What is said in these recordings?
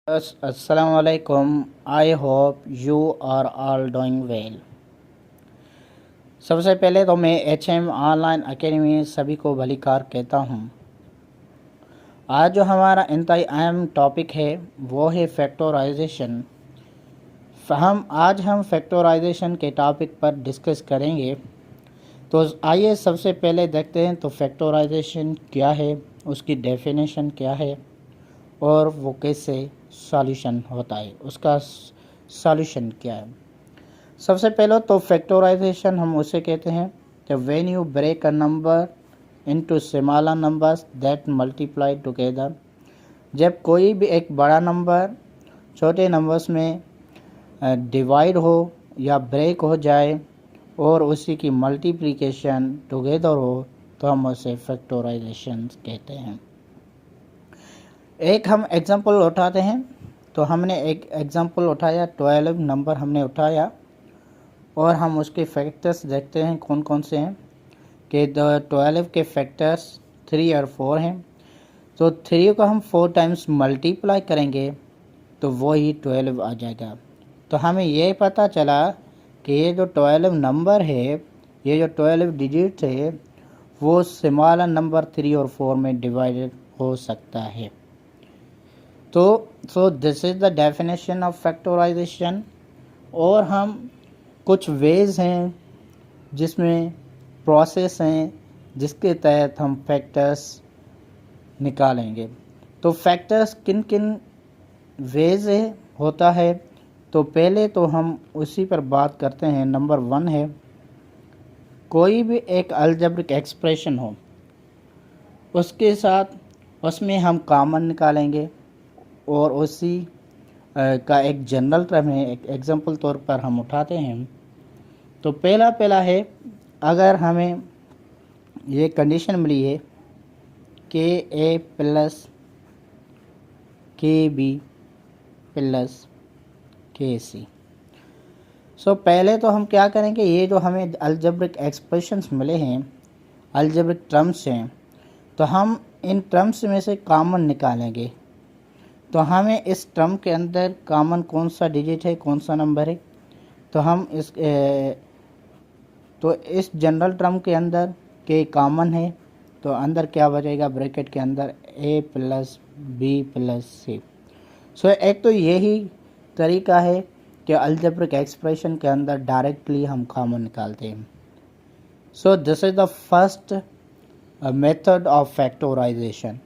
Assalamu alaikum. I hope you are all doing well. सबसे पहले तो मैं HM ऑनलाइन अकेडमी सभी को भलीकार कहता हूँ। आज जो हमारा इंतहाई अहम टॉपिक है वो है फैक्टराइजेशन। हम फैक्टराइजेशन के टॉपिक पर डिस्कस करेंगे। तो आइए सबसे पहले देखते हैं तो फैक्टराइजेशन क्या है, उसकी डेफिनेशन क्या है और वो कैसे सॉल्यूशन होता है, उसका सॉल्यूशन क्या है। सबसे पहले तो फैक्टराइजेशन हम उसे कहते हैं कि when you break a number into smaller numbers that multiply together. जब कोई भी एक बड़ा नंबर छोटे नंबर्स में डिवाइड हो या ब्रेक हो जाए और उसी की मल्टीप्लिकेशन टुगेदर हो तो हम उसे फैक्टराइजेशन कहते हैं। एक हम एग्जांपल उठाते हैं। तो हमने एक एग्जांपल उठाया, 12 नंबर हमने उठाया और हम उसके फैक्टर्स देखते हैं कौन कौन से हैं। कि 12 के फैक्टर्स 3 और 4 हैं। तो 3 को हम 4 टाइम्स मल्टीप्लाई करेंगे तो वो ही 12 आ जाएगा। तो हमें ये पता चला कि ये जो 12 नंबर है, ये जो 12 डिजिट है, वो स्मॉलर नंबर 3 और 4 में डिवाइडेड हो सकता है। तो this is the definition of factorization. और हम कुछ वेज हैं जिसमें प्रोसेस हैं जिसके तहत हम फैक्टर्स निकालेंगे। तो फैक्टर्स किन किन वेज होता है, तो पहले तो हम उसी पर बात करते हैं। नंबर 1 है, कोई भी एक अलजेब्रिक एक्सप्रेशन हो उसके साथ उसमें हम कॉमन निकालेंगे और उसी का एक जनरल टर्म है। एक एग्जांपल तौर पर हम उठाते हैं। तो पहला है, अगर हमें ये कंडीशन मिली है के ए प्लस के बी प्लस के सी। सो पहले तो हम क्या करेंगे, ये जो हमें अलजेब्रिक एक्सप्रेशंस मिले हैं, अलजेब्रिक टर्म्स हैं, तो हम इन टर्म्स में से कॉमन निकालेंगे। तो हमें इस टर्म के अंदर कॉमन कौन सा डिजिट है, कौन सा नंबर है, तो हम इस जनरल टर्म के अंदर के कॉमन है तो अंदर क्या बचेगा, ब्रैकेट के अंदर ए प्लस बी प्लस सी। सो एक तो यही तरीका है कि अलजेब्रिक एक्सप्रेशन के अंदर डायरेक्टली हम कॉमन निकालते हैं। So this is the first method of factorization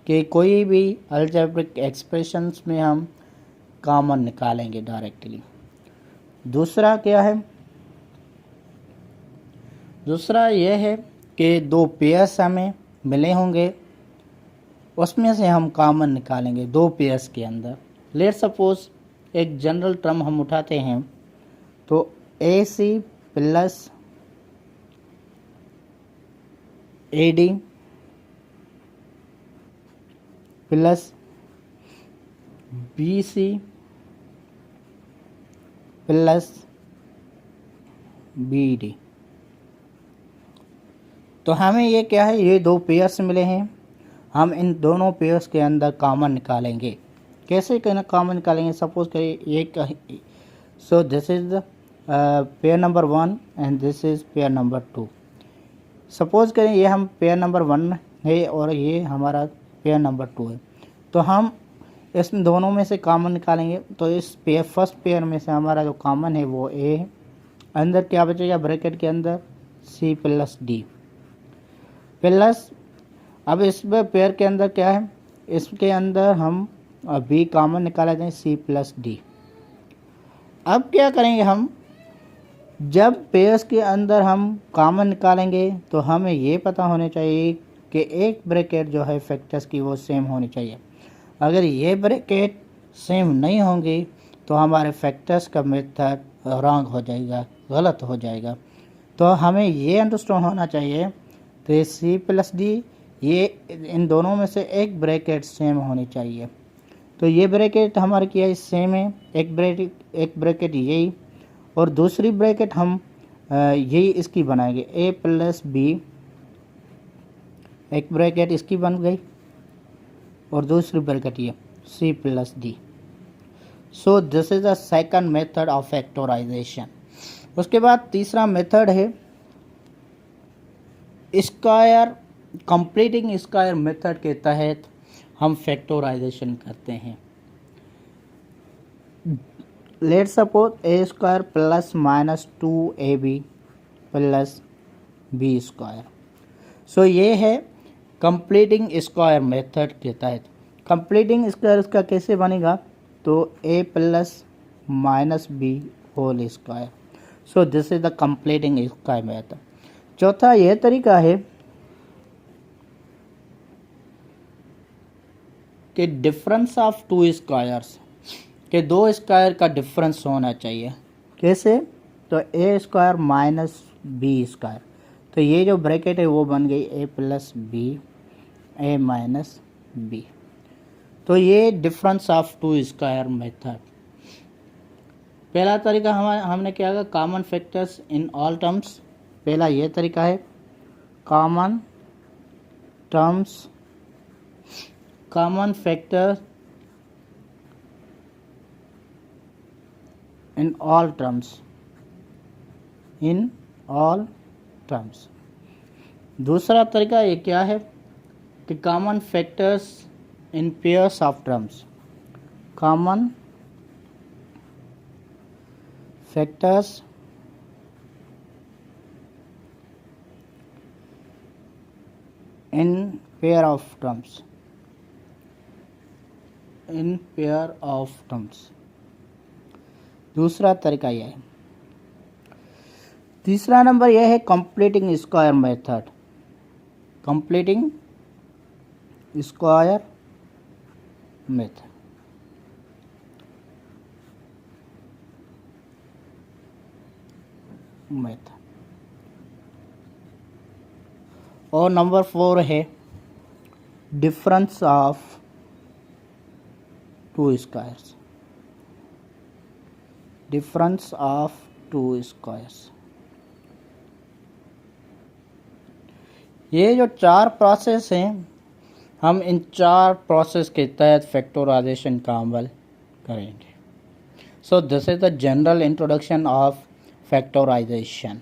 कि कोई भी अलजेब्रिक एक्सप्रेशंस में हम कॉमन निकालेंगे डायरेक्टली। दूसरा क्या है, दूसरा यह है कि दो पेयर्स हमें मिले होंगे, उसमें से हम कॉमन निकालेंगे दो पेयर्स के अंदर। लेट सपोज एक जनरल टर्म हम उठाते हैं, तो A C plus A D plus B C plus B D. तो हमें ये क्या है, ये दो पेयर्स मिले हैं, हम इन दोनों पेयर्स के अंदर कॉमन निकालेंगे। कैसे कॉमन निकालेंगे, सपोज करिए ये सो this is pair number 1 and this is pair number 2। Suppose करें ये हम पेयर नंबर 1 है और ये हमारा पेयर नंबर 2 है। तो हम इस दोनों में से कॉमन निकालेंगे। तो इस फर्स्ट पेयर में से हमारा जो कॉमन है वो ए है। अंदर क्या बचेगा, ब्रैकेट के अंदर सी प्लस डी प्लस, अब इस पेयर के अंदर क्या है, इसके अंदर हम बी कॉमन निकाला जाए, सी प्लस डी। अब क्या करेंगे, हम जब पेयर्स के अंदर हम कॉमन निकालेंगे तो हमें ये पता होना चाहिए कि एक ब्रैकेट जो है फैक्टर्स की वो सेम होनी चाहिए। अगर ये ब्रैकेट सेम नहीं होंगी तो हमारे फैक्टर्स का मेथड रॉन्ग हो जाएगा, गलत हो जाएगा। तो हमें ये अंडरस्टैंड होना चाहिए तो सी प्लस डी, ये इन दोनों में से एक ब्रैकेट सेम होनी चाहिए। तो ये ब्रैकेट हमारे क्या है, सेम है। एक ब्रैकेट यही और दूसरी ब्रैकेट हम यही इसकी बनाएंगे, ए प्लस बी, एक ब्रैकेट इसकी बन गई और दूसरी ब्रैकेट ये C plus D. So this is the second method of factorization. उसके बाद तीसरा मेथड है स्क्वायर, कंप्लीटिंग स्क्वायर मेथड के तहत हम फैक्टराइजेशन करते हैं। Let suppose A square plus minus 2ab plus B square. So ये है कंप्लीटिंग स्क्वायर मेथड के तहत। कंप्लीटिंग स्क्वायर इसका कैसे बनेगा, तो A plus minus B whole square. So this is the completing square method. चौथा यह तरीका है कि डिफरेंस ऑफ टू स्क्वायर्स, के दो स्क्वायर का डिफरेंस होना चाहिए। कैसे, तो A square minus B square, तो ये जो ब्रैकेट है वो बन गई A plus B A minus B. तो ये difference of two square method. पहला तरीका हमने क्या किया, common factors in all terms. पहला ये तरीका है common terms, common factor in all terms, in all terms. दूसरा तरीका ये क्या है कि common factors in pairs of terms, common factors in pair of terms, in pair of terms. दूसरा तरीका यह है। तीसरा नंबर यह है completing square method, completing square method. और नंबर 4 है difference of to squares, difference of to squares. ये जो 4 प्रोसेस हैं, हम इन 4 प्रोसेस के तहत फैक्टराइजेशन का अमल करेंगे। So this is the general introduction of factorisation.